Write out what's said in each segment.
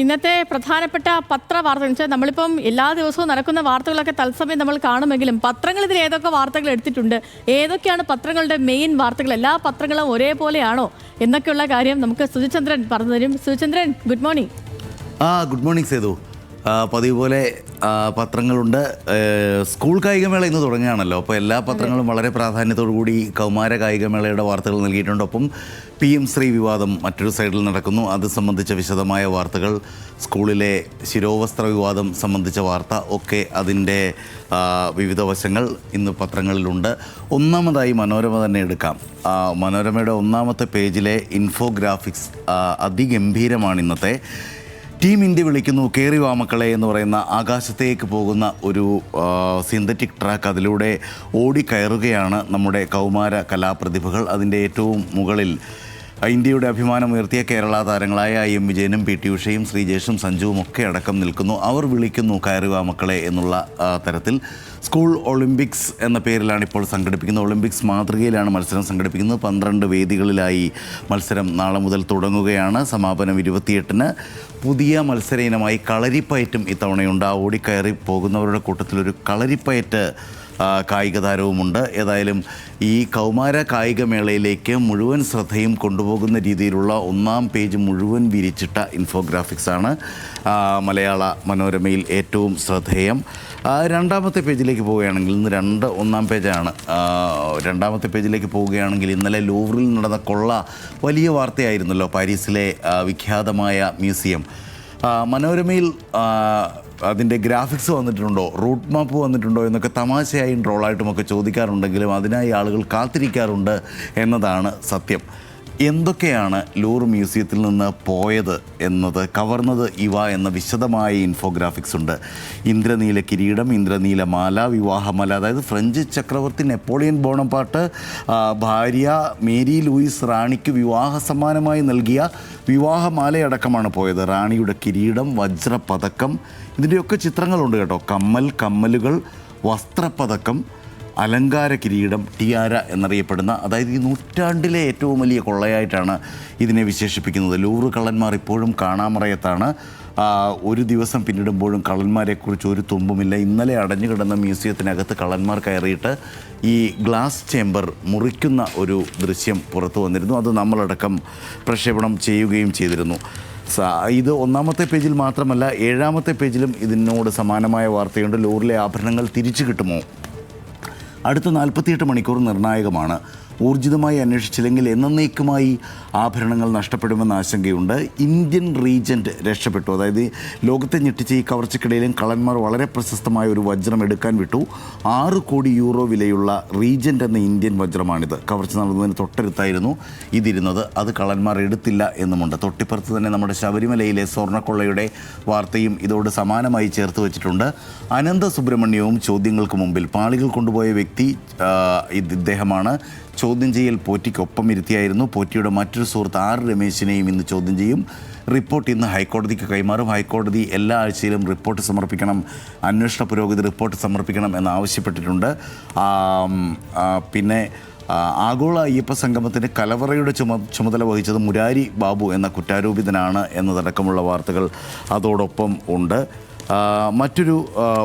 ഇന്നത്തെ പ്രധാനപ്പെട്ട പത്രവാർത്ത എന്ന് വെച്ചാൽ നമ്മളിപ്പം എല്ലാ ദിവസവും നടക്കുന്ന വാർത്തകളൊക്കെ തത്സമയം നമ്മൾ കാണുമെങ്കിലും പത്രങ്ങൾ ഇതിൽ ഏതൊക്കെ വാർത്തകൾ എടുത്തിട്ടുണ്ട്, ഏതൊക്കെയാണ് പത്രങ്ങളുടെ മെയിൻ വാർത്തകൾ, എല്ലാ പത്രങ്ങളും ഒരേപോലെയാണോ എന്നൊക്കെയുള്ള കാര്യം നമുക്ക് സുജിചന്ദ്രൻ പറഞ്ഞു തരും. Sujichandran, good morning. Good morning Sethu. പതിവ് പോലെ പത്രങ്ങളുണ്ട്. സ്കൂൾ കായികമേള ഇന്ന് തുടങ്ങുകയാണല്ലോ, അപ്പോൾ എല്ലാ പത്രങ്ങളും വളരെ പ്രാധാന്യത്തോടു കൂടി കൗമാര കായികമേളയുടെ വാർത്തകൾ നൽകിയിട്ടുണ്ട്. ഒപ്പം PM ശ്രീ വിവാദം മറ്റൊരു സൈഡിൽ നടക്കുന്നു, അത് സംബന്ധിച്ച വിശദമായ വാർത്തകൾ, സ്കൂളിലെ ശിരോവസ്ത്ര വിവാദം സംബന്ധിച്ച വാർത്ത ഒക്കെ അതിൻ്റെ വിവിധ വശങ്ങൾ ഇന്ന് പത്രങ്ങളിലുണ്ട്. ഒന്നാമതായി മനോരമ തന്നെ എടുക്കാം. മനോരമയുടെ ഒന്നാമത്തെ പേജിലെ ഇൻഫോഗ്രാഫിക്സ് അതിഗംഭീരമാണ് ഇന്നത്തെ. ടീം ഇന്ത്യ വിളിക്കുന്നു കേറി വാ മക്കളെ എന്ന് പറയുന്ന ആകാശത്തേക്ക് പോകുന്ന ഒരു സിന്തറ്റിക് ട്രാക്ക്, അതിലൂടെ ഓടിക്കയറുകയാണ് നമ്മുടെ കൗമാര കലാപ്രതിഭകൾ. അതിൻ്റെ ഏറ്റവും മുകളിൽ ഇന്ത്യയുടെ അഭിമാനമുയർത്തിയ കേരള താരങ്ങളായ IM വിജയനും PT ഉഷയും ശ്രീജേഷും സഞ്ജുവും ഒക്കെ അടക്കം നിൽക്കുന്നു. അവർ വിളിക്കുന്നു കയറി വാ മക്കളെ എന്നുള്ള തരത്തിൽ. സ്കൂൾ ഒളിമ്പിക്സ് എന്ന പേരിലാണ് ഇപ്പോൾ സംഘടിപ്പിക്കുന്നത്. ഒളിമ്പിക്സ് മാതൃകയിലാണ് മത്സരം സംഘടിപ്പിക്കുന്നത്. 12 വേദികളിലായി മത്സരം നാളെ മുതൽ തുടങ്ങുകയാണ്. സമാപനം 28-ന്. പുതിയ മത്സര ഇനമായി കളരിപ്പയറ്റും ഇത്തവണയുണ്ട്. ഓടിക്കയറി പോകുന്നവരുടെ കൂട്ടത്തിലൊരു കളരിപ്പയറ്റ് കായിക താരവുമുണ്ട്. ഏതായാലും ഈ കൗമാര കായികമേളയിലേക്ക് മുഴുവൻ ശ്രദ്ധയും കൊണ്ടുപോകുന്ന രീതിയിലുള്ള ഒന്നാം പേജ് മുഴുവൻ വിരിച്ചിട്ട ഇൻഫോഗ്രാഫിക്സാണ് മലയാള മനോരമയിൽ ഏറ്റവും ശ്രദ്ധേയം. രണ്ടാമത്തെ പേജിലേക്ക് പോവുകയാണെങ്കിൽ ഇന്ന് ഒന്നാം പേജാണ്. രണ്ടാമത്തെ പേജിലേക്ക് പോവുകയാണെങ്കിൽ ഇന്നലെ ലൂവറിൽ നടന്ന കൊള്ള വലിയ വാർത്തയായിരുന്നല്ലോ. പാരീസിലെ വിഖ്യാതമായ മ്യൂസിയം. മനോരമയിൽ അതിൻ്റെ ഗ്രാഫിക്സ് വന്നിട്ടുണ്ടോ, റൂട്ട് മാപ്പ് വന്നിട്ടുണ്ടോ എന്നൊക്കെ തമാശയായും ട്രോളായിട്ടുമൊക്കെ ചോദിക്കാറുണ്ടെങ്കിലും അതിനായി ആളുകൾ കാത്തിരിക്കാറുണ്ട് എന്നതാണ് സത്യം. എന്തൊക്കെയാണ് ലൂർ മ്യൂസിയത്തിൽ നിന്ന് പോയത് എന്നത്, കവർന്നത് ഇവ എന്ന വിശദമായ ഇൻഫോഗ്രാഫിക്സ് ഉണ്ട്. ഇന്ദ്രനീല കിരീടം, ഇന്ദ്രനീല മാല, വിവാഹമാല, അതായത് ഫ്രഞ്ച് ചക്രവർത്തി നെപ്പോളിയൻ ബോണപ്പാർട്ട് ഭാര്യ മേരി ലൂയിസ് റാണിക്ക് വിവാഹ സമ്മാനമായി നൽകിയ വിവാഹമാലയടക്കമാണ് പോയത്. റാണിയുടെ കിരീടം, വജ്രപതക്കം, ഇതിൻ്റെയൊക്കെ ചിത്രങ്ങളുണ്ട് കേട്ടോ. കമ്മലുകൾ, വസ്ത്രപ്പതക്കം, അലങ്കാര കിരീടം, ടിയാര എന്നറിയപ്പെടുന്ന, അതായത് ഈ നൂറ്റാണ്ടിലെ ഏറ്റവും വലിയ കൊള്ളയായിട്ടാണ് ഇതിനെ വിശേഷിപ്പിക്കുന്നത്. ലൂവർ കള്ളന്മാർ ഇപ്പോഴും കാണാമറയത്താണ്. ഒരു ദിവസം പിന്നിടുമ്പോഴും കള്ളന്മാരെക്കുറിച്ച് ഒരു തുമ്പുമില്ല. ഇന്നലെ അടഞ്ഞു കിടന്ന മ്യൂസിയത്തിനകത്ത് കള്ളന്മാർ കയറിയിട്ട് ഈ ഗ്ലാസ് ചേംബർ മുറിക്കുന്ന ഒരു ദൃശ്യം പുറത്തു വന്നിരുന്നു. അത് നമ്മളടക്കം പ്രക്ഷേപണം ചെയ്യുകയും ചെയ്തിരുന്നു. ഇത് ഒന്നാമത്തെ പേജിൽ മാത്രമല്ല, 7-ാമത്തെ പേജിലും ഇതിനോട് സമാനമായ വാർത്തയുണ്ട്. ലൂറിലെ ആഭരണങ്ങൾ തിരിച്ചു കിട്ടുമോ? അടുത്ത 48 മണിക്കൂർ നിർണായകമാണ്. ഊർജിതമായി അന്വേഷിച്ചില്ലെങ്കിൽ എന്നേക്കുമായി ആഭരണങ്ങൾ നഷ്ടപ്പെടുമെന്ന ആശങ്കയുണ്ട്. ഇന്ത്യൻ റീജൻറ്റ് രക്ഷപ്പെട്ടു. അതായത് ലോകത്തെ ഞെട്ടിച്ച ഈ കവർച്ചക്കിടയിലും കള്ളന്മാർ വളരെ പ്രശസ്തമായ ഒരു വജ്രം എടുക്കാൻ വിട്ടു. 6 കോടി യൂറോ വിലയുള്ള റീജൻറ്റ് എന്ന ഇന്ത്യൻ വജ്രമാണിത്. കവർച്ച നടന്നതിന് തൊട്ടടുത്തായിരുന്നു ഇതിരുന്നത്. അത് കള്ളന്മാർ എടുത്തില്ല എന്നുമുണ്ട്. തൊട്ടിപ്പുറത്ത് തന്നെ നമ്മുടെ ശബരിമലയിലെ സ്വർണ്ണക്കൊള്ളയുടെ വാർത്തയും ഇതോട് സമാനമായി ചേർത്ത് വെച്ചിട്ടുണ്ട്. അനന്ത സുബ്രഹ്മണ്യവും ചോദ്യങ്ങൾക്ക് മുമ്പിൽ. പാളികൾ കൊണ്ടുപോയ വ്യക്തി ഇദ്ദേഹമാണ്. ചോദ്യം ചെയ്യൽ പോറ്റിക്കൊപ്പം ഇരുത്തിയായിരുന്നു. പോറ്റിയുടെ മറ്റൊരു സുഹൃത്ത് R രമേശിനെയും ഇന്ന് ചോദ്യം ചെയ്യും. റിപ്പോർട്ട് ഇന്ന് ഹൈക്കോടതിക്ക് കൈമാറും. ഹൈക്കോടതി എല്ലാ ആഴ്ചയിലും റിപ്പോർട്ട് സമർപ്പിക്കണം, അന്വേഷണ പുരോഗതി റിപ്പോർട്ട് സമർപ്പിക്കണം എന്നാവശ്യപ്പെട്ടിട്ടുണ്ട്. പിന്നെ ആഗോള അയ്യപ്പ സംഗമത്തിന് കലവറയുടെ ചുമതല വഹിച്ചത് മുരാരി ബാബു എന്ന കുറ്റാരോപിതനാണ് എന്നതടക്കമുള്ള വാർത്തകൾ അതോടൊപ്പം ഉണ്ട്. മറ്റൊരു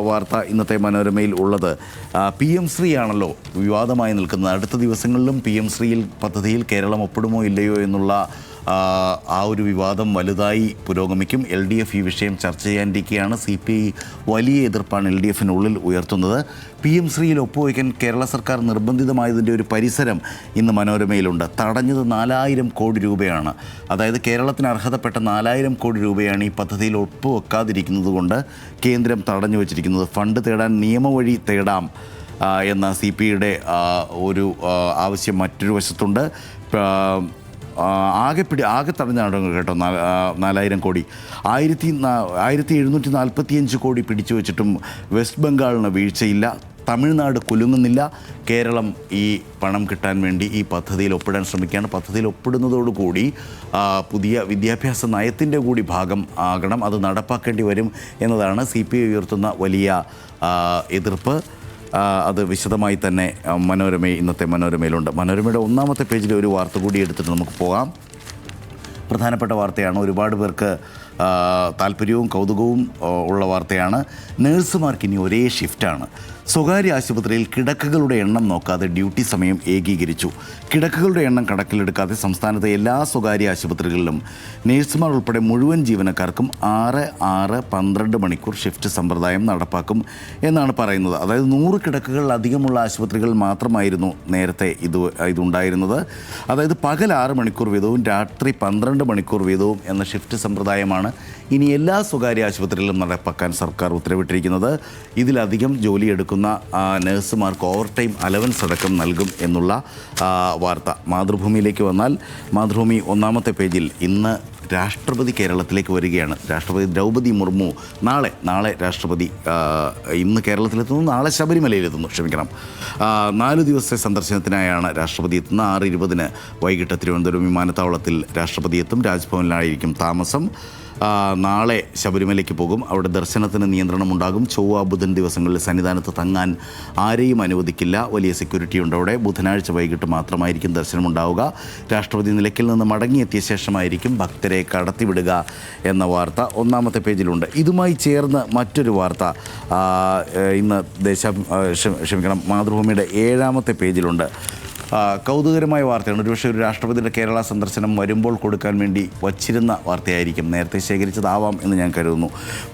വാർത്ത ഇന്നത്തെ മനോരമയിൽ ഉള്ളത് PM ശ്രീ ആണല്ലോ വിവാദമായി നിൽക്കുന്നത്. അടുത്ത ദിവസങ്ങളിലും PM ശ്രീയിൽ പദ്ധതിയിൽ കേരളം ഒപ്പിടുമോ ഇല്ലയോ എന്നുള്ള ആ ഒരു വിവാദം വലുതായി പുരോഗമിക്കും. LDF ഈ വിഷയം ചർച്ച ചെയ്യാനിരിക്കുകയാണ്. CPI വലിയ എതിർപ്പാണ് LDFിനുള്ളിൽ ഉയർത്തുന്നത്. PM ശ്രീയിൽ ഒപ്പുവയ്ക്കാൻ കേരള സർക്കാർ നിർബന്ധിതമായതിൻ്റെ ഒരു പരിസരം ഇന്ന് മനോരമയിലുണ്ട്. തടഞ്ഞത് 4000 കോടി രൂപയാണ്. അതായത് കേരളത്തിന് അർഹതപ്പെട്ട 4000 കോടി രൂപയാണ് ഈ പദ്ധതിയിൽ ഒപ്പുവെക്കാതിരിക്കുന്നത് കൊണ്ട് കേന്ദ്രം തടഞ്ഞു വച്ചിരിക്കുന്നത്. ഫണ്ട് തേടാൻ നിയമവഴി തേടാം എന്ന CPIയുടെ ഒരു ആവശ്യം മറ്റൊരു വശത്തുണ്ട്. ആകെ തടഞ്ഞാണ് കേട്ടോ 4000 കോടി. 1745 കോടി പിടിച്ചു വച്ചിട്ടും വെസ്റ്റ് ബംഗാളിന് വീഴ്ചയില്ല. തമിഴ്നാട് കുലുങ്ങുന്നില്ല. കേരളം ഈ പണം കിട്ടാൻ വേണ്ടി ഈ പദ്ധതിയിൽ ഒപ്പിടാൻ ശ്രമിക്കുകയാണ്. പദ്ധതിയിൽ ഒപ്പിടുന്നതോടുകൂടി പുതിയ വിദ്യാഭ്യാസ നയത്തിൻ്റെ കൂടി ഭാഗം ആകണം. അത് നടപ്പാക്കേണ്ടി വരും എന്നതാണ് CPI ഉയർത്തുന്ന വലിയ എതിർപ്പ്. അത് വിശദമായി തന്നെ ഇന്നത്തെ മനോരമയിലുണ്ട്. മനോരമയുടെ ഒന്നാമത്തെ പേജിൽ ഒരു വാർത്ത കൂടി എടുത്തിട്ട് നമുക്ക് പോകാം. പ്രധാനപ്പെട്ട വാർത്തയാണ്. ഒരുപാട് പേർക്ക് താല്പര്യവും കൗതുകവും ഉള്ള വാർത്തയാണ്. നഴ്സുമാർക്ക് ഇനി ഒരേ ഷിഫ്റ്റാണ്. സ്വകാര്യ ആശുപത്രിയിൽ കിടക്കകളുടെ എണ്ണം നോക്കാതെ ഡ്യൂട്ടി സമയം ഏകീകരിച്ചു. കിടക്കകളുടെ എണ്ണം കണക്കിലെടുക്കാതെ സംസ്ഥാനത്തെ എല്ലാ സ്വകാര്യ ആശുപത്രികളിലും നഴ്സുമാർ ഉൾപ്പെടെ മുഴുവൻ ജീവനക്കാർക്കും 6-6-12 മണിക്കൂർ ഷിഫ്റ്റ് സമ്പ്രദായം നടപ്പാക്കും എന്നാണ് പറയുന്നത്. അതായത് 100 കിടക്കകൾ അധികമുള്ള ആശുപത്രികൾ മാത്രമായിരുന്നു നേരത്തെ ഇതുണ്ടായിരുന്നത്. അതായത് പകൽ 6 മണിക്കൂർ വീതവും രാത്രി 12 മണിക്കൂർ വീതവും എന്ന ഷിഫ്റ്റ് സമ്പ്രദായമാണ് ഇനി എല്ലാ സ്വകാര്യ ആശുപത്രികളിലും നടപ്പാക്കാൻ സർക്കാർ ഉത്തരവിട്ടിരിക്കുന്നത്. ഇതിലധികം ജോലിയെടുക്കുന്ന നഴ്സുമാർക്ക് ഓവർ ടൈം അലവൻസ് അടക്കം നൽകും എന്നുള്ള വാർത്ത. മാതൃഭൂമിയിലേക്ക് വന്നാൽ മാതൃഭൂമി ഒന്നാമത്തെ പേജിൽ ഇന്ന് രാഷ്ട്രപതി കേരളത്തിലേക്ക് വരികയാണ്. രാഷ്ട്രപതി ദ്രൗപദി മുർമു നാളെ രാഷ്ട്രപതി ഇന്ന് കേരളത്തിലെത്തുന്നു, നാളെ ശബരിമലയിലെത്തുന്നു. 4 ദിവസത്തെ സന്ദർശനത്തിനായാണ് രാഷ്ട്രപതി എത്തുന്നത്. 6:20 വൈകിട്ട് തിരുവനന്തപുരം വിമാനത്താവളത്തിൽ രാഷ്ട്രപതി എത്തും. രാജ്ഭവനിലായിരിക്കും താമസം. നാളെ ശബരിമലയ്ക്ക് പോകും. അവിടെ ദർശനത്തിന് നിയന്ത്രണമുണ്ടാകും. ചൊവ്വ ബുധൻ ദിവസങ്ങളിൽ സന്നിധാനത്ത് തങ്ങാൻ ആരെയും അനുവദിക്കില്ല. വലിയ സെക്യൂരിറ്റി ഉണ്ട് അവിടെ. ബുധനാഴ്ച വൈകിട്ട് മാത്രമായിരിക്കും ദർശനമുണ്ടാവുക. രാഷ്ട്രപതി നിലയ്ക്കൽ നിന്ന് മടങ്ങിയെത്തിയ ശേഷമായിരിക്കും ഭക്തരെ കടത്തിവിടുക എന്ന വാർത്ത ഒന്നാമത്തെ പേജിലുണ്ട്. ഇതുമായി ചേർന്ന് മറ്റൊരു വാർത്ത ഇന്ന് മാതൃഭൂമിയുടെ 7-ാമത്തെ പേജിലുണ്ട്. കൗതുകരമായ വാർത്തയാണ്. ഒരുപക്ഷെ ഒരു രാഷ്ട്രപതിയുടെ കേരള സന്ദർശനം വരുമ്പോൾ കൊടുക്കാൻ വേണ്ടി വച്ചിരുന്ന വാർത്തയായിരിക്കും. നേരത്തെ ശേഖരിച്ചതാവാം എന്ന് ഞാൻ കരുതുന്നു.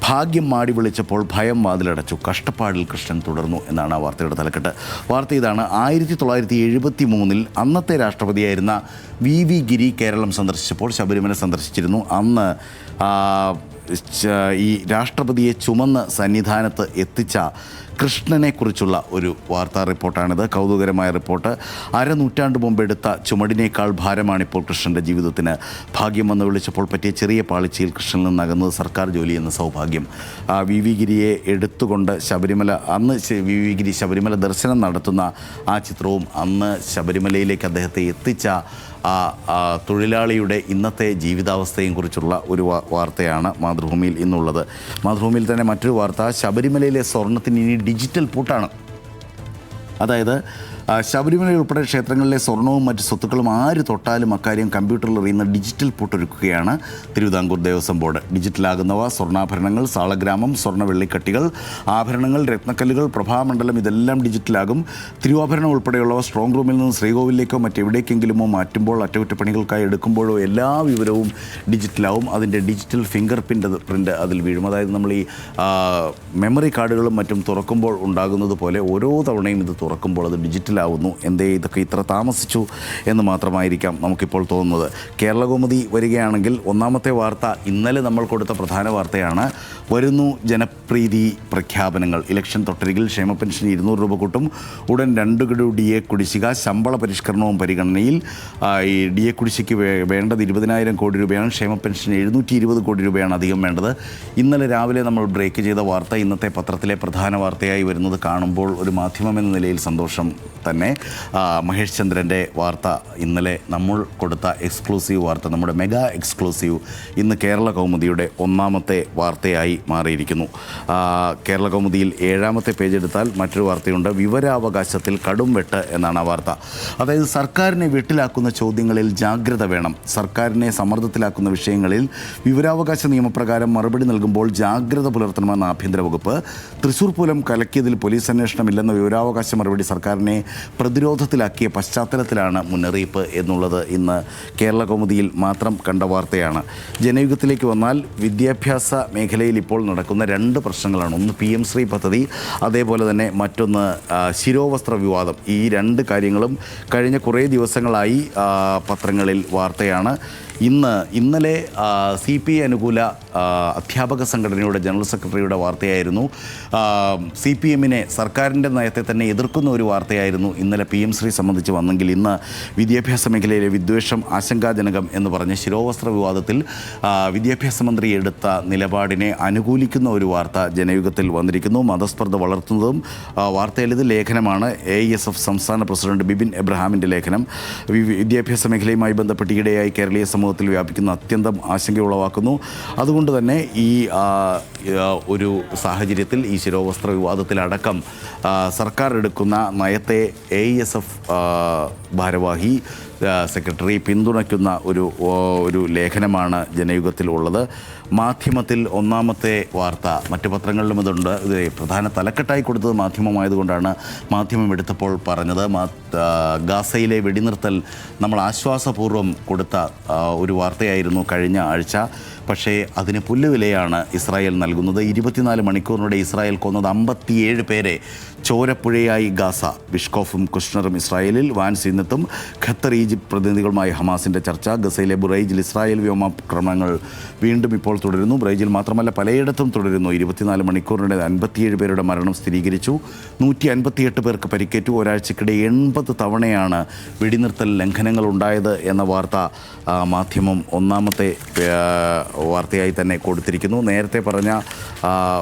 ഭാഗ്യം മാടി വിളിച്ചപ്പോൾ ഭയം വാതിലടച്ചു, കഷ്ടപ്പാടിൽ കൃഷ്ണൻ തുടർന്നു എന്നാണ് ആ വാർത്തയുടെ തലക്കെട്ട്. വാർത്ത ഇതാണ്: 1973 അന്നത്തെ രാഷ്ട്രപതിയായിരുന്ന വി ഗിരി കേരളം സന്ദർശിച്ചപ്പോൾ ശബരിമല സന്ദർശിച്ചിരുന്നു. അന്ന് ഈ രാഷ്ട്രപതിയെ ചുമന്ന് സന്നിധാനത്ത് എത്തിച്ച കൃഷ്ണനെക്കുറിച്ചുള്ള ഒരു വാർത്താ റിപ്പോർട്ടാണിത്. കൗതുകരമായ റിപ്പോർട്ട്. 1/2 നൂറ്റാണ്ട് മുമ്പ് എടുത്ത ചുമടിനേക്കാൾ ഭാരമാണിപ്പോൾ കൃഷ്ണൻ്റെ ജീവിതത്തിന്. ഭാഗ്യം വന്ന് വിളിച്ചപ്പോൾ പറ്റിയ ചെറിയ പാളിച്ചയിൽ കൃഷ്ണനിൽ നിന്നകന്നത് സർക്കാർ ജോലി എന്ന സൗഭാഗ്യം. വി ഗിരിയെ എടുത്തുകൊണ്ട് വി ഗിരി ശബരിമല ദർശനം നടത്തുന്ന ആ ചിത്രവും അന്ന് ശബരിമലയിലേക്ക് അദ്ദേഹത്തെ എത്തിച്ച തൊഴിലാളിയുടെ ഇന്നത്തെ ജീവിതാവസ്ഥയും കുറിച്ചുള്ള ഒരു വാർത്തയാണ് മാതൃഭൂമിയിൽ ഇന്നുള്ളത്. മാതൃഭൂമിയിൽ തന്നെ മറ്റൊരു വാർത്ത: ശബരിമലയിലെ സ്വർണ്ണത്തിന് ഇനി ഡിജിറ്റൽ പൂട്ടാണ്. അതായത് ശബരിമല ഉൾപ്പെടെ ക്ഷേത്രങ്ങളിലെ സ്വർണവും മറ്റ് സ്വത്തുക്കളും ആര് തൊട്ടാലും അക്കാര്യം കമ്പ്യൂട്ടറിൽ എറിയുന്ന ഡിജിറ്റൽ പൂട്ടൊരുക്കുകയാണ് തിരുവിതാംകൂർ ദേവസ്വം ബോർഡ്. ഡിജിറ്റലാകുന്നവ സ്വർണ്ണാഭരണങ്ങൾ, സാളഗ്രാമം, സ്വർണ്ണ വെള്ളിക്കട്ടികൾ, ആഭരണങ്ങൾ, രത്നക്കല്ലുകൾ, പ്രഭാമണ്ഡലം ഇതെല്ലാം ഡിജിറ്റലാകും. തിരുവാഭരണം ഉൾപ്പെടെയുള്ളവ സ്ട്രോങ് റൂമിൽ നിന്ന് ശ്രീകോവിലേക്കോ മറ്റെവിടേക്കെങ്കിലുമോ മാറ്റുമ്പോൾ, അറ്റകുറ്റപ്പണികൾക്കായി എടുക്കുമ്പോഴോ എല്ലാ വിവരവും ഡിജിറ്റലാവും. അതിൻ്റെ ഡിജിറ്റൽ ഫിംഗർ പ്രിൻ്റ് അതിൽ വീഴും. അതായത് നമ്മൾ ഈ മെമ്മറി കാർഡുകളും മറ്റും തുറക്കുമ്പോൾ ഉണ്ടാകുന്നത് പോലെ ഓരോ തവണയും ഇത് തുറക്കുമ്പോൾ അത് ഡിജിറ്റലാവുന്നു. എന്തേ ഇതൊക്കെ ഇത്ര താമസിച്ചു എന്ന് മാത്രമായിരിക്കാം നമുക്കിപ്പോൾ തോന്നുന്നത്. കേരളകൗമുദി വരികയാണെങ്കിൽ ഒന്നാമത്തെ വാർത്ത ഇന്നലെ നമ്മൾ കൊടുത്ത പ്രധാന വാർത്തയാണ്. വരുന്നു ജനപ്രീതി പ്രഖ്യാപനങ്ങൾ. ഇലക്ഷൻ തൊട്ടരികിൽ ക്ഷേമ പെൻഷൻ 200 രൂപ കൂട്ടും. ഉടൻ 2 ഗഡു DA കുടിശ്ശിക. ശമ്പള പരിഷ്കരണവും പരിഗണനയിൽ. ഈ DA കുടിശ്ശിക്ക് വേണ്ടത് 20,000 കോടി രൂപയാണ്. ക്ഷേമ പെൻഷൻ 720 കോടി രൂപയാണ് അധികം വേണ്ടത്. ഇന്നലെ രാവിലെ നമ്മൾ ബ്രേക്ക് ചെയ്ത വാർത്ത ഇന്നത്തെ പത്രത്തിലെ പ്രധാന വാർത്തയായി വരുന്നത് കാണുമ്പോൾ ഒരു മാധ്യമം എന്ന നിലയിൽ സന്തോഷം തന്നെ. മഹേഷ് ചന്ദ്രൻ്റെ വാർത്ത ഇന്നലെ നമ്മൾ കൊടുത്ത എക്സ്ക്ലൂസീവ് വാർത്ത, നമ്മുടെ മെഗാ എക്സ്ക്ലൂസീവ്, ഇന്ന് കേരള കൗമുദിയുടെ ഒന്നാമത്തെ വാർത്തയായി മാറിയിരിക്കുന്നു. കേരള കൗമുദിയിൽ 7-ാമത്തെ പേജ് എടുത്താൽ മറ്റൊരു വാർത്തയുണ്ട്. വിവരാവകാശത്തിൽ കടും വെട്ട് എന്നാണ് ആ വാർത്ത. അതായത് സർക്കാരിനെ വെട്ടിലാക്കുന്ന ചോദ്യങ്ങളിൽ ജാഗ്രത വേണം. സർക്കാരിനെ സമ്മർദ്ദത്തിലാക്കുന്ന വിഷയങ്ങളിൽ വിവരാവകാശ നിയമപ്രകാരം മറുപടി നൽകുമ്പോൾ ജാഗ്രത പുലർത്തണമെന്ന് ആഭ്യന്തര വകുപ്പ്. തൃശ്ശൂർ പൂരം കലക്കിയതിൽ പോലീസ് അന്വേഷണമില്ലെന്ന വിവരാവകാശ മറുപടി സർക്കാരിനെ പ്രതിരോധത്തിലാക്കിയ പശ്ചാത്തലത്തിലാണ് മുന്നറിയിപ്പ് എന്നുള്ളത് ഇന്ന് കേരള കൗമുദിയിൽ മാത്രം കണ്ട വാർത്തയാണ്. ജനയുഗത്തിലേക്ക് വന്നാൽ വിദ്യാഭ്യാസ മേഖലയിൽ ഇപ്പോൾ നടക്കുന്ന 2 പ്രശ്നങ്ങളാണ്. ഒന്ന് PM ശ്രീ പദ്ധതി, അതേപോലെ തന്നെ മറ്റൊന്ന് ശിരോവസ്ത്ര വിവാദം. ഈ 2 കാര്യങ്ങളും കഴിഞ്ഞ കുറേ ദിവസങ്ങളായി പത്രങ്ങളിൽ വാർത്തയാണ്. ഇന്നലെ CPI അനുകൂല അധ്യാപക സംഘടനയുടെ ജനറൽ സെക്രട്ടറിയുടെ വാർത്തയായിരുന്നു. CPMനെ സർക്കാരിൻ്റെ നയത്തെ തന്നെ എതിർക്കുന്ന ഒരു വാർത്തയായിരുന്നു ഇന്നലെ PM ശ്രീ സംബന്ധിച്ച് വന്നെങ്കിൽ ഇന്ന് വിദ്യാഭ്യാസ മേഖലയിലെ വിദ്വേഷം ആശങ്കാജനകം എന്ന് പറഞ്ഞ് ശിരോവസ്ത്ര വിവാദത്തിൽ വിദ്യാഭ്യാസ മന്ത്രി എടുത്ത നിലപാടിനെ അനുകൂലിക്കുന്ന ഒരു വാർത്ത ജനയുഗത്തിൽ വന്നിരിക്കുന്നു. മതസ്പർദ്ധ വളർത്തുന്നതും വാർത്തയിൽ ഇത് ലേഖനമാണ്. AISF സംസ്ഥാന പ്രസിഡന്റ് ബിബിൻ എബ്രഹാമിൻ്റെ ലേഖനം. വിദ്യാഭ്യാസ മേഖലയുമായി ബന്ധപ്പെട്ട് ഈയിടെയായി കേരളീയ സമൂഹത്തിൽ വ്യാപിക്കുന്ന അത്യന്തം ആശങ്ക ഉളവാക്കുന്നു. അതുകൊണ്ട് തന്നെ ഈ ഒരു സാഹചര്യത്തിൽ ഈ ശിരോവസ്ത്ര വിവാദത്തിലടക്കം സർക്കാർ എടുക്കുന്ന നയത്തെ AISF ഭാരവാഹി സെക്രട്ടറി പിന്തുണയ്ക്കുന്ന ഒരു ലേഖനമാണ് ജനയുഗത്തിൽ ഉള്ളത്. മാധ്യമത്തിൽ ഒന്നാമത്തെ വാർത്ത, മറ്റു പത്രങ്ങളിലും ഇതുണ്ട്. ഇത് പ്രധാന തലക്കെട്ടായി കൊടുത്തത് മാധ്യമമായതുകൊണ്ടാണ് മാധ്യമം എടുത്തപ്പോൾ പറഞ്ഞത്. ഗാസയിലെ വെടിനിർത്തൽ നമ്മൾ ആശ്വാസപൂർവ്വം കൊടുത്ത ഒരു വാർത്തയായിരുന്നു കഴിഞ്ഞ ആഴ്ച. പക്ഷേ അതിന് പുല്ലുവിലയാണ് ഇസ്രായേൽ നൽകുന്നത്. 24 മണിക്കൂറിനിടെ ഇസ്രായേൽ കൊന്നത് 57 പേരെ. ചോരപ്പുഴയായി ഗാസ. ബിഷ്കോഫും കുഷ്ണറും ഇസ്രായേലിൽ. വാൻസ് ഇന്നെത്തും. ഖത്തർ, ഈജിപ്ത് പ്രതിനിധികളുമായി ഹമാസിൻ്റെ ചർച്ച. ഗസയിലെ ബുറൈജിൽ ഇസ്രായേൽ വ്യോമാക്രമണങ്ങൾ വീണ്ടും ഇപ്പോൾ തുടരുന്നു. ബുറൈജിൽ മാത്രമല്ല പലയിടത്തും തുടരുന്നു. 24 മണിക്കൂറിനിടെ 57 പേരുടെ മരണം സ്ഥിരീകരിച്ചു. 158 പേർക്ക് പരിക്കേറ്റു. ഒരാഴ്ചക്കിടെ 80 തവണയാണ് വെടിനിർത്തൽ ലംഘനങ്ങൾ ഉണ്ടായത് എന്ന വാർത്ത മാധ്യമം ഒന്നാമത്തെ വാർത്തയായി തന്നെ കൊടുത്തിരിക്കുന്നു. നേരത്തെ പറഞ്ഞ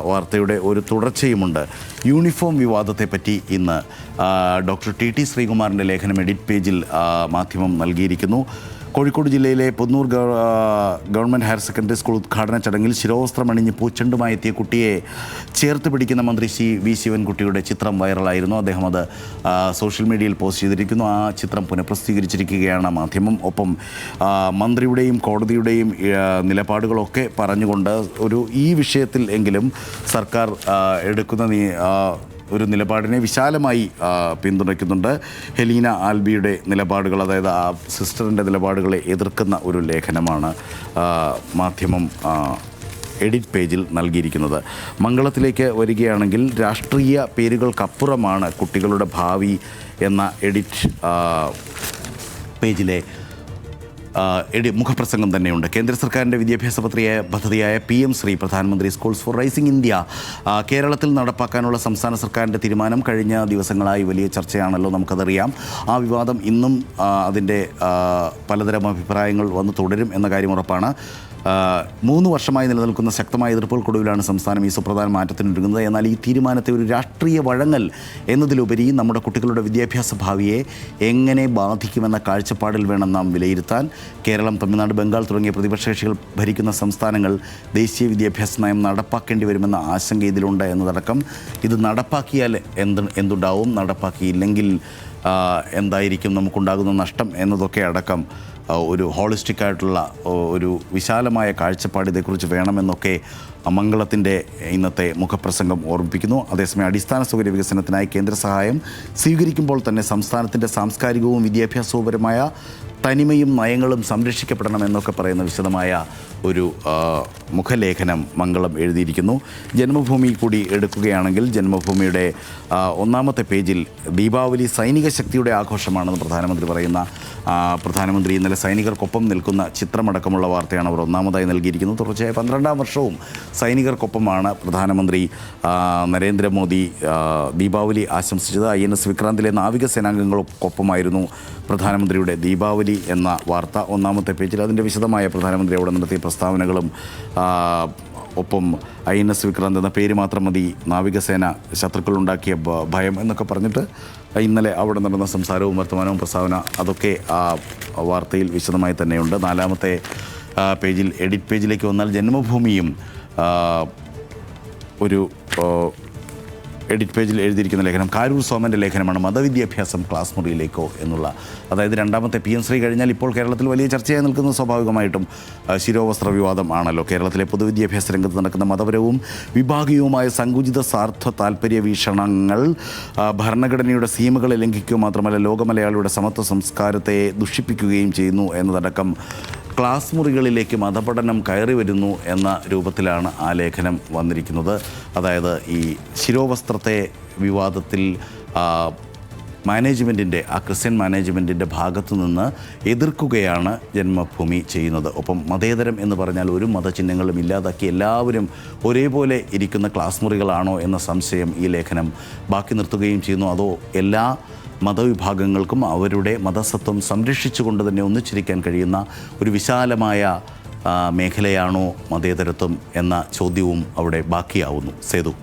വാർത്തയുടെ ഒരു തുടർച്ചയുമുണ്ട്. യൂണിഫോം വിവാദത്തെപ്പറ്റി ഇന്ന് ഡോക്ടർ ടി ശ്രീകുമാറിൻ്റെ ലേഖനം എഡിറ്റ് പേജിൽ മാധ്യമം നൽകിയിരിക്കുന്നു. കോഴിക്കോട് ജില്ലയിലെ Punnur government higher secondary school ഉദ്ഘാടന ചടങ്ങിൽ ശിരോവസ്ത്രമണിഞ്ഞ് പൂച്ചെണ്ടുമായി എത്തിയ കുട്ടിയെ ചേർത്ത് പിടിക്കുന്ന മന്ത്രി വി ശിവൻകുട്ടിയുടെ ചിത്രം വൈറലായിരുന്നു. അദ്ദേഹം അത് സോഷ്യൽ മീഡിയയിൽ പോസ്റ്റ് ചെയ്തിരിക്കുന്നു. ആ ചിത്രം പുനഃപ്രസിദ്ധീകരിച്ചിരിക്കുകയാണ് മാധ്യമം. ഒപ്പം മന്ത്രിയുടെയും കോടതിയുടെയും നിലപാടുകളൊക്കെ പറഞ്ഞുകൊണ്ട് ഈ വിഷയത്തിൽ എങ്കിലും സർക്കാർ എടുക്കുന്ന ഒരു നിലപാടിനെ വിശാലമായി പിന്തുണയ്ക്കുന്നുണ്ട്. ഹെലീന ആൽബിയുടെ നിലപാടുകൾ, അതായത് ആ സിസ്റ്ററിൻ്റെ നിലപാടുകളെ എതിർക്കുന്ന ഒരു ലേഖനമാണ് മാധ്യമം എഡിറ്റ് പേജിൽ നൽകിയിരിക്കുന്നത്. മംഗളത്തിലേക്ക് വരികയാണെങ്കിൽ രാഷ്ട്രീയ പേരുകൾക്കപ്പുറമാണ് കുട്ടികളുടെ ഭാവി എന്ന എഡിറ്റ് പേജിലെ മുഖപ്രസംഗം തന്നെയുണ്ട്. കേന്ദ്ര സർക്കാരിൻ്റെ വിദ്യാഭ്യാസ പദ്ധതിയായ PM ശ്രീ പ്രധാനമന്ത്രി സ്കൂൾസ് ഫോർ റൈസിംഗ് ഇന്ത്യ കേരളത്തിൽ നടപ്പാക്കാനുള്ള സംസ്ഥാന സർക്കാരിൻ്റെ തീരുമാനം കഴിഞ്ഞ ദിവസങ്ങളായി വലിയ ചർച്ചയാണല്ലോ, നമുക്കതറിയാം. ആ വിവാദം ഇന്നും അതിൻ്റെ പലതരം അഭിപ്രായങ്ങൾ വന്ന് തുടരും എന്ന കാര്യം ഉറപ്പാണ്. 3 വർഷമായി നിലനിൽക്കുന്ന ശക്തമായ എതിർപ്പുകൾക്കൊടുവിലാണ് സംസ്ഥാനം ഈ സുപ്രധാന മാറ്റത്തിനൊരുങ്ങുന്നത്. എന്നാൽ ഈ തീരുമാനത്തെ ഒരു രാഷ്ട്രീയ വഴങ്ങൽ എന്നതിലുപരി നമ്മുടെ കുട്ടികളുടെ വിദ്യാഭ്യാസ ഭാവിയെ എങ്ങനെ ബാധിക്കുമെന്ന കാഴ്ചപ്പാടിൽ വേണം നാം വിലയിരുത്താൻ. കേരളം, തമിഴ്നാട്, ബംഗാൾ തുടങ്ങിയ പ്രതിപക്ഷ കക്ഷികൾ ഭരിക്കുന്ന സംസ്ഥാനങ്ങൾ ദേശീയ വിദ്യാഭ്യാസ നയം നടപ്പാക്കേണ്ടി വരുമെന്ന ആശങ്ക ഇതിലുണ്ട് എന്നതടക്കം. ഇത് നടപ്പാക്കിയാൽ എന്തുണ്ടാവും, നടപ്പാക്കിയില്ലെങ്കിൽ എന്തായിരിക്കും നമുക്കുണ്ടാകുന്ന നഷ്ടം എന്നതൊക്കെ അടക്കം ഒരു ഹോളിസ്റ്റിക് ആയിട്ടുള്ള ഒരു വിശാലമായ കാഴ്ചപ്പാട് ഇതേക്കുറിച്ച് വേണമെന്നൊക്കെ മംഗളത്തിൻ്റെ ഇന്നത്തെ മുഖപ്രസംഗം ഓർമ്മിപ്പിക്കുന്നു. അതേസമയം അടിസ്ഥാന സൗകര്യ വികസനത്തിനായി കേന്ദ്ര സഹായം സ്വീകരിക്കുമ്പോൾ തന്നെ സംസ്ഥാനത്തിൻ്റെ സാംസ്കാരികവും വിദ്യാഭ്യാസപരമായ തനിമയും നയങ്ങളും സംരക്ഷിക്കപ്പെടണമെന്നൊക്കെ പറയുന്ന വിശദമായ ഒരു മുഖലേഖനം മംഗളം എഴുതിയിരിക്കുന്നു. ജന്മഭൂമി കൂടി എടുക്കുകയാണെങ്കിൽ ജന്മഭൂമിയുടെ ഒന്നാമത്തെ പേജിൽ ദീപാവലി സൈനിക ശക്തിയുടെ ആഘോഷമാണെന്ന് പ്രധാനമന്ത്രി പറയുന്ന പ്രധാനമന്ത്രി ഇന്നലെ സൈനികർക്കൊപ്പം നിൽക്കുന്ന ചിത്രമടക്കമുള്ള വാർത്തയാണ് അവർ ഒന്നാമതായി നൽകിയിരിക്കുന്നത്. തുടർച്ചയായ 12ാം വർഷവും സൈനികർക്കൊപ്പമാണ് പ്രധാനമന്ത്രി നരേന്ദ്രമോദി ദീപാവലി ആശംസിച്ചത്. INS വിക്രാന്തിലെ നാവികസേനാംഗങ്ങൾക്കൊപ്പമായിരുന്നു പ്രധാനമന്ത്രിയുടെ ദീപാവലി എന്ന വാർത്ത ഒന്നാമത്തെ പേജിൽ. അതിൻ്റെ വിശദമായ പ്രധാനമന്ത്രി അവിടെ നടത്തിയ പ്രസ്താവനകളും ഒപ്പം INS വിക്രാന്ത് എന്ന പേര് മാത്രം മതി നാവികസേന ശത്രുക്കളുണ്ടാക്കിയ ഭയം എന്നൊക്കെ പറഞ്ഞിട്ട് ഇന്നലെ അവിടെ നടന്ന സംസാരവും വർത്തമാനവും പ്രസ്താവന അതൊക്കെ ആ വാർത്തയിൽ വിശദമായി തന്നെയുണ്ട്. 4ാമത്തെ പേജിൽ എഡിറ്റ് പേജിലേക്ക് വന്നാൽ ജന്മഭൂമിയും ഒരു എഡിറ്റ് പേജിൽ എഴുതിയിരിക്കുന്ന ലേഖനം കാരൂർ സോമൻ്റെ ലേഖനമാണ്. മതവിദ്യാഭ്യാസം ക്ലാസ് മുറിയിലേക്കോ എന്നുള്ള, അതായത് 2ാമത്തെ PM ശ്രീ കഴിഞ്ഞാൽ ഇപ്പോൾ കേരളത്തിൽ വലിയ ചർച്ചയായി നിൽക്കുന്നത് സ്വാഭാവികമായിട്ടും ശിരോവസ്ത്ര വിവാദം ആണല്ലോ. കേരളത്തിലെ പൊതുവിദ്യാഭ്യാസ രംഗത്ത് നടക്കുന്ന മതപരവും വിഭാഗീയവുമായ സങ്കുചിത സ്വാർത്ഥ താല്പര്യ വീക്ഷണങ്ങൾ ഭരണഘടനയുടെ സീമകളെ ലംഘിക്കുക മാത്രമല്ല ലോകമലയാളിയുടെ സമത്വ സംസ്കാരത്തെ ദുഷിപ്പിക്കുകയും ചെയ്യുന്നു എന്നതടക്കം ക്ലാസ് മുറികളിലേക്ക് മതപഠനം കയറി വരുന്നു എന്ന രൂപത്തിലാണ് ആ ലേഖനം വന്നിരിക്കുന്നത്. അതായത് ഈ ശിരോവസ്ത്രത്തെ വിവാദത്തിൽ മാനേജ്മെൻറ്റിൻ്റെ ക്രിസ്ത്യൻ മാനേജ്മെൻറ്റിൻ്റെ ഭാഗത്തു നിന്ന് എതിർക്കുകയാണ് ജന്മഭൂമി ചെയ്യുന്നത്. ഒപ്പം മതേതരം എന്ന് പറഞ്ഞാൽ ഒരു മതചിഹ്നങ്ങളും ഇല്ലാതാക്കി എല്ലാവരും ഒരേപോലെ ഇരിക്കുന്ന ക്ലാസ് മുറികളാണോ എന്ന സംശയം ഈ ലേഖനം ബാക്കി നിർത്തുകയും ചെയ്യുന്നു. അതോ എല്ലാ മതവിഭാഗങ്ങൾക്കും അവരുടെ മതസത്വം സംരക്ഷിച്ചുകൊണ്ട് തന്നെ ഒന്നിച്ചിരിക്കാൻ കഴിയുന്ന ഒരു വിശാലമായ മേഖലയാണോ മതേതരത്വം എന്ന ചോദ്യവും അവിടെ ബാക്കിയാവുന്നു. സേതു.